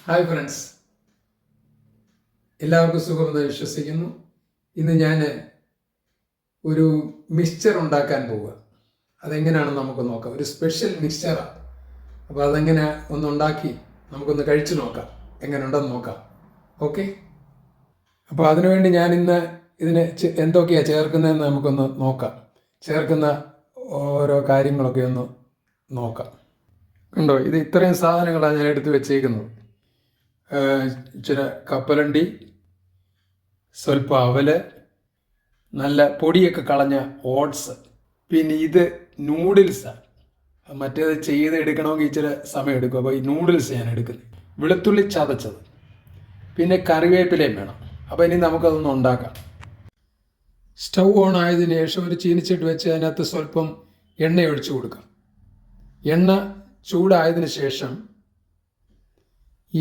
Hi friends, എല്ലാവർക്കും സുഖമെന്ന് വിശ്വസിക്കുന്നു. ഇന്ന് ഞാൻ ഒരു മിക്സ്ചർ ഉണ്ടാക്കാൻ പോവുക. അതെങ്ങനെയാണെന്ന് നമുക്ക് നോക്കാം. ഒരു സ്പെഷ്യൽ മിക്സ്ചറാണ്. അപ്പോൾ അതെങ്ങനെ ഒന്നുണ്ടാക്കി നമുക്കൊന്ന് കഴിച്ചു നോക്കാം, എങ്ങനെ ഉണ്ടെന്ന് നോക്കാം. ഓക്കെ, അപ്പോൾ അതിനുവേണ്ടി ഞാൻ ഇന്ന് ഇതിന് എന്തൊക്കെയാണ് ചേർക്കുന്നതെന്ന് നമുക്കൊന്ന് നോക്കാം. ചേർക്കുന്ന ഓരോ കാര്യങ്ങളൊക്കെ ഒന്ന് നോക്കാം. കണ്ടോ, ഇത് ഇത്രയും സാധനങ്ങളാണ് ഞാൻ എടുത്ത് വെച്ചേക്കുന്നത്. ഇച്ചിരി കപ്പലണ്ടി, സ്വല്പം അവല്, നല്ല പൊടിയൊക്കെ കളഞ്ഞ ഓട്സ്, പിന്നെ ഇത് നൂഡിൽസാണ്. മറ്റേത് ചെയ്തെടുക്കണമെങ്കിൽ ഇച്ചിരി സമയം എടുക്കും. അപ്പോൾ ഈ നൂഡിൽസ് ഞാൻ എടുക്കുന്നത്. വെളുത്തുള്ളി ചതച്ചത്, പിന്നെ കറിവേപ്പിലയും വേണം. അപ്പോൾ ഇനി നമുക്കതൊന്ന് ഉണ്ടാക്കാം. സ്റ്റൗ ഓൺ ആയതിനു ശേഷം ഒരു ചീനിച്ചട്ടി വെച്ച് അതിനകത്ത് സ്വല്പം എണ്ണ ഒഴിച്ചു കൊടുക്കാം. എണ്ണ ചൂടായതിനു ശേഷം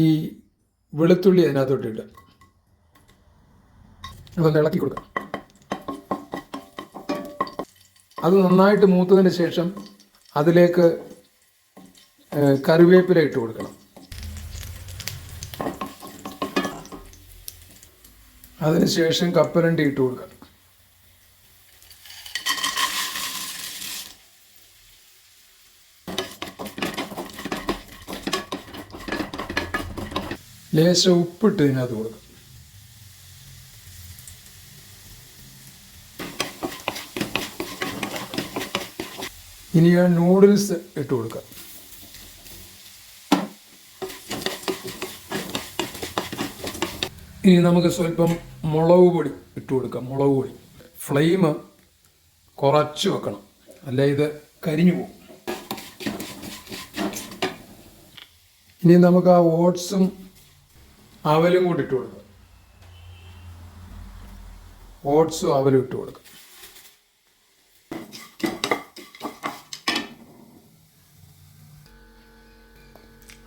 ഈ വെളുത്തുള്ളി അതിനകത്തോട്ടിട്ട് അതൊന്ന് ഇളക്കി കൊടുക്കാം. അത് നന്നായിട്ട് മൂത്തതിന് ശേഷം അതിലേക്ക് കറിവേപ്പില ഇട്ട് കൊടുക്കണം. അതിനുശേഷം കപ്പലണ്ടി ഇട്ട് കൊടുക്കണം. ലേശം ഉപ്പിട്ട് ഇതിനകത്ത് കൊടുക്കും. ഇനി ആ നൂഡിൽസ് ഇട്ട് കൊടുക്കാം. ഇനി നമുക്ക് സ്വല്പം മുളക് പൊടി ഇട്ട് കൊടുക്കാം. മുളക് പൊടി ഫ്ലെയിം കുറച്ച് വെക്കണം, അല്ല ഇത് കരിഞ്ഞു പോകും. ഇനി നമുക്ക് ആ ഓട്സും അവലും കൂടി ഇട്ട് കൊടുക്കാം. ഓട്സും അവലും ഇട്ട് കൊടുക്കാം.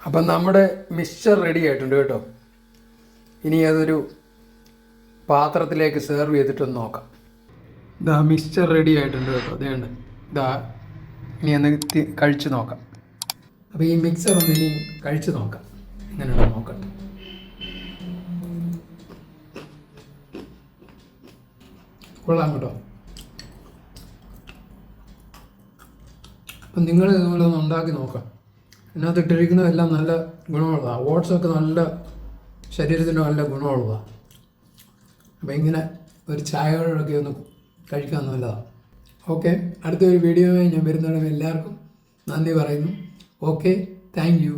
അപ്പം നമ്മുടെ മിക്സ്ചർ റെഡി ആയിട്ടുണ്ട് കേട്ടോ. ഇനി അതൊരു പാത്രത്തിലേക്ക് സെർവ് ചെയ്തിട്ടൊന്ന് നോക്കാം. ഇതാ മിക്സ്ചർ റെഡി ആയിട്ടുണ്ട് കേട്ടോ. അതേണ്ട് ഇതാ, ഇനി ഒന്ന് കഴിച്ച് നോക്കാം. അപ്പോൾ ഈ മിക്സർ ഒന്ന് ഇനി കഴിച്ച് നോക്കാം, എങ്ങനെയാണെന്ന് നോക്കട്ടെ. കൊള്ളാം കേട്ടോ. അപ്പം നിങ്ങൾ ഇതുപോലെ ഒന്ന് ഉണ്ടാക്കി നോക്കാം. ഇതിനകത്ത് ഇട്ടിരിക്കുന്നതെല്ലാം നല്ല ഗുണമുള്ളതാണ്. ഓട്സൊക്കെ നല്ല ശരീരത്തിന് നല്ല ഗുണമുള്ളതാണ്. അപ്പം ഇങ്ങനെ ഒരു ചായകളൊക്കെ ഒന്ന് കഴിക്കാൻ നല്ലതാണ്. ഓക്കെ, അടുത്തൊരു വീഡിയോയുമായി ഞാൻ വരുന്നതിന് എല്ലാവർക്കും നന്ദി പറയുന്നു. Okay, thank you.